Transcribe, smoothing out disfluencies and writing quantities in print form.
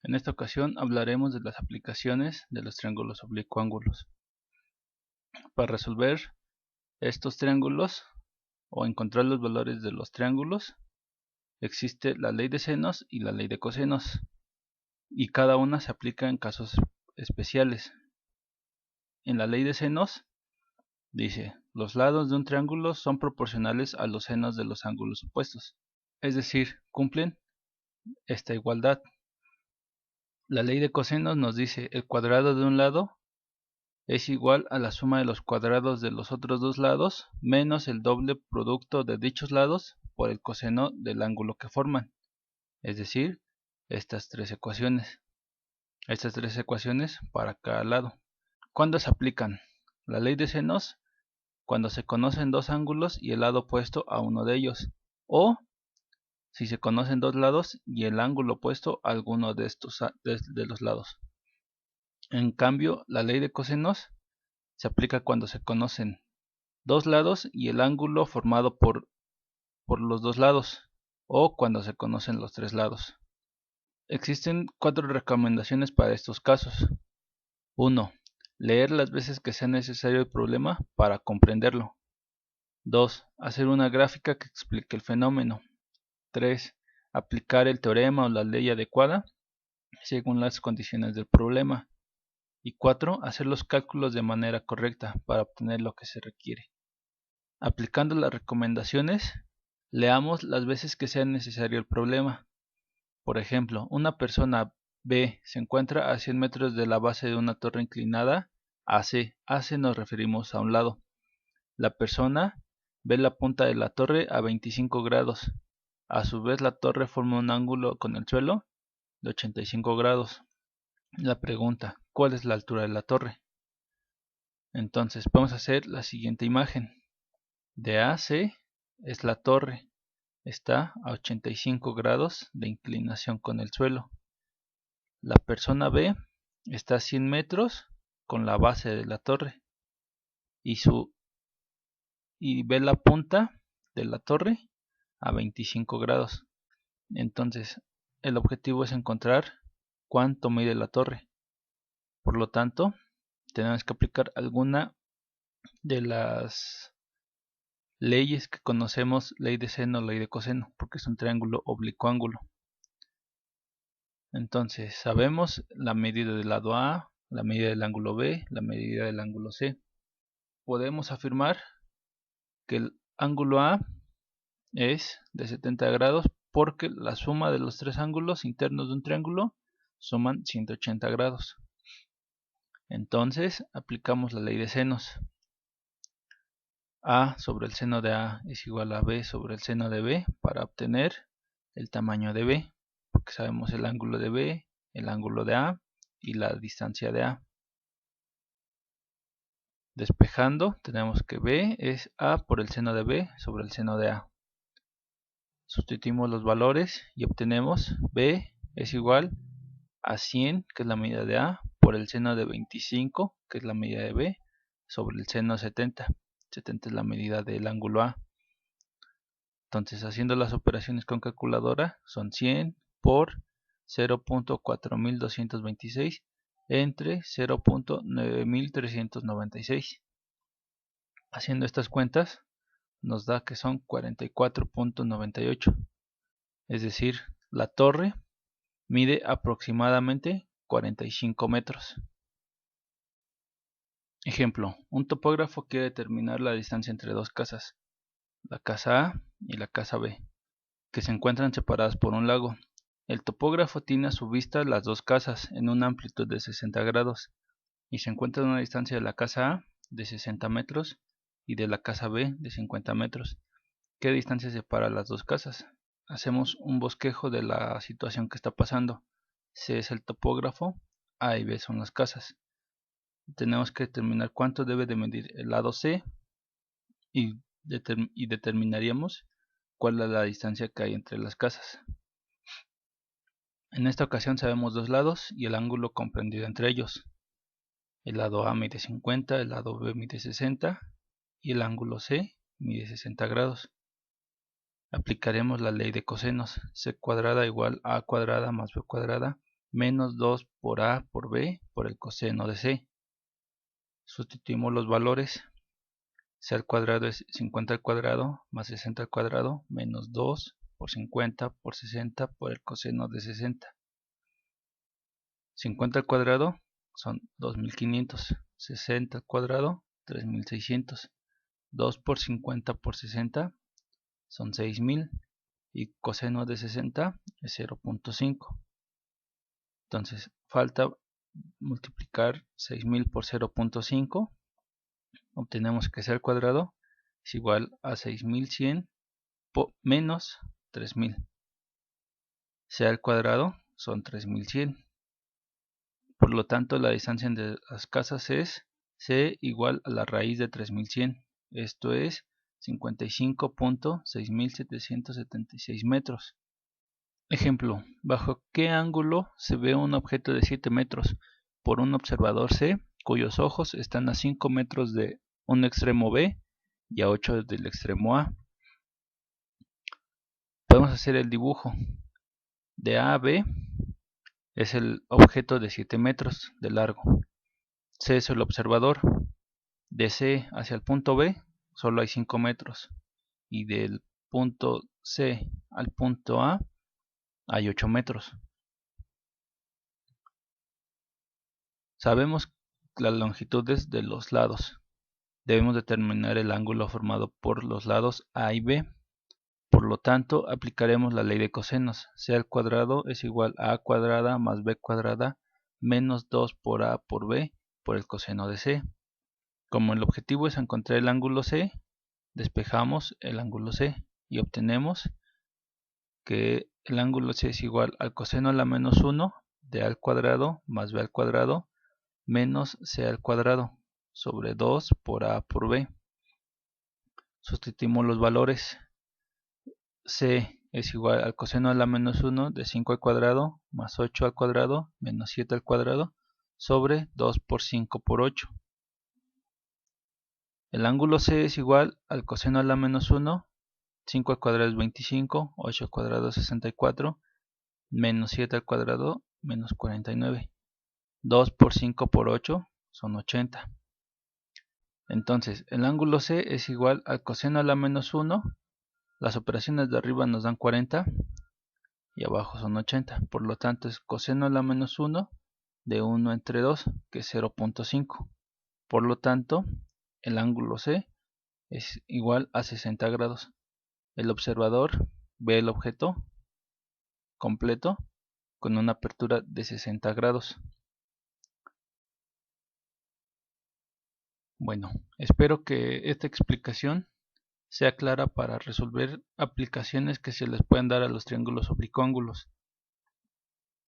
En esta ocasión hablaremos de las aplicaciones de los triángulos oblicuángulos. Para resolver estos triángulos o encontrar los valores de los triángulos, existe la ley de senos y la ley de cosenos, y cada una se aplica en casos especiales. En la ley de senos dice: los lados de un triángulo son proporcionales a los senos de los ángulos opuestos, es decir, cumplen esta igualdad. La ley de cosenos nos dice: el cuadrado de un lado es igual a la suma de los cuadrados de los otros dos lados menos el doble producto de dichos lados por el coseno del ángulo que forman, es decir, estas tres ecuaciones para cada lado. ¿Cuándo se aplican? La ley de senos cuando se conocen dos ángulos y el lado opuesto a uno de ellos, o si se conocen dos lados y el ángulo opuesto a alguno de los lados. En cambio, la ley de cosenos se aplica cuando se conocen dos lados y el ángulo formado por los dos lados, o cuando se conocen los tres lados. Existen 4 recomendaciones para estos casos. 1. Leer las veces que sea necesario el problema para comprenderlo. 2. Hacer una gráfica que explique el fenómeno. 3. Aplicar el teorema o la ley adecuada según las condiciones del problema. Y 4. Hacer los cálculos de manera correcta para obtener lo que se requiere. Aplicando las recomendaciones, leamos las veces que sea necesario el problema. Por ejemplo, una persona B se encuentra a 100 metros de la base de una torre inclinada AC. AC nos referimos a un lado. La persona ve la punta de la torre a 25 grados. A su vez, la torre forma un ángulo con el suelo de 85 grados. La pregunta: ¿cuál es la altura de la torre? Entonces, vamos a hacer la siguiente imagen. De AC es la torre. Está a 85 grados de inclinación con el suelo. La persona B está a 100 metros con la base de la torre y ve la punta de la torre a 25 grados. Entonces, el objetivo es encontrar cuánto mide la torre. Por lo tanto, tenemos que aplicar alguna de las leyes que conocemos: ley de seno, ley de coseno, porque es un triángulo oblicuángulo. Entonces, sabemos la medida del lado A, la medida del ángulo B, la medida del ángulo C. Podemos afirmar que el ángulo A es de 70 grados porque la suma de los tres ángulos internos de un triángulo suman 180 grados. Entonces, aplicamos la ley de senos. A sobre el seno de A es igual a B sobre el seno de B para obtener el tamaño de B, porque sabemos el ángulo de B, el ángulo de A y la distancia de A. Despejando, tenemos que B es A por el seno de B sobre el seno de A. Sustituimos los valores y obtenemos B es igual a 100, que es la medida de A, por el seno de 25, que es la medida de B, sobre el seno de 70. 70 es la medida del ángulo A. Entonces, haciendo las operaciones con calculadora, son 100 por 0.4226 entre 0.9396. Haciendo estas cuentas, nos da que son 44.98. Es decir, la torre mide aproximadamente 45 metros. Ejemplo: un topógrafo quiere determinar la distancia entre dos casas, la casa A y la casa B, que se encuentran separadas por un lago. El topógrafo tiene a su vista las dos casas en una amplitud de 60 grados y se encuentra a una distancia de la casa A de 60 metros y de la casa B de 50 metros. ¿Qué distancia separa las dos casas? Hacemos un bosquejo de la situación que está pasando. C es el topógrafo, A y B son las casas. Tenemos que determinar cuánto debe de medir el lado C y determinaríamos cuál es la distancia que hay entre las casas. En esta ocasión sabemos dos lados y el ángulo comprendido entre ellos. El lado A mide 50, el lado B mide 60 y el ángulo C mide 60 grados. Aplicaremos la ley de cosenos: C cuadrada igual A cuadrada más B cuadrada menos 2 por A por B por el coseno de C. Sustituimos los valores. C al cuadrado es 50 al cuadrado más 60 al cuadrado menos 2 por 50 por 60 por el coseno de 60. 50 al cuadrado son 2500, 60 al cuadrado 3600, 2 por 50 por 60 son 6000 y coseno de 60 es 0.5. Entonces falta multiplicar 6000 por 0.5. Obtenemos que C al cuadrado es igual a 6100 menos 3000. C al cuadrado son 3100. Por lo tanto, la distancia entre las casas es C igual a la raíz de 3100. Esto es 55.6776 metros. Ejemplo, ¿bajo qué ángulo se ve un objeto de 7 metros por un observador C cuyos ojos están a 5 metros de un extremo B y a 8 del extremo A? Podemos hacer el dibujo. De A a B es el objeto de 7 metros de largo. C es el observador. De C hacia el punto B solo hay 5 metros. Y del punto C al punto A hay 8 metros. Sabemos las longitudes de los lados. Debemos determinar el ángulo formado por los lados A y B. Por lo tanto, aplicaremos la ley de cosenos. C al cuadrado es igual a A cuadrada más B cuadrada menos 2 por A por B por el coseno de C. Como el objetivo es encontrar el ángulo C, despejamos el ángulo C y obtenemos que el ángulo C es igual al coseno a la menos 1 de A al cuadrado más B al cuadrado menos C al cuadrado sobre 2 por A por B. Sustituimos los valores. C es igual al coseno a la menos 1 de 5 al cuadrado más 8 al cuadrado menos 7 al cuadrado sobre 2 por 5 por 8. El ángulo C es igual al coseno a la menos 1, 5 al cuadrado es 25, 8 al cuadrado es 64, menos 7 al cuadrado menos 49. 2 por 5 por 8 son 80. Entonces, el ángulo C es igual al coseno a la menos 1. Las operaciones de arriba nos dan 40 y abajo son 80. Por lo tanto, es coseno a la menos 1 de 1 entre 2, que es 0.5. Por lo tanto, el ángulo C es igual a 60 grados. El observador ve el objeto completo con una apertura de 60 grados. Bueno, espero que esta explicación sea clara para resolver aplicaciones que se les pueden dar a los triángulos oblicuángulos.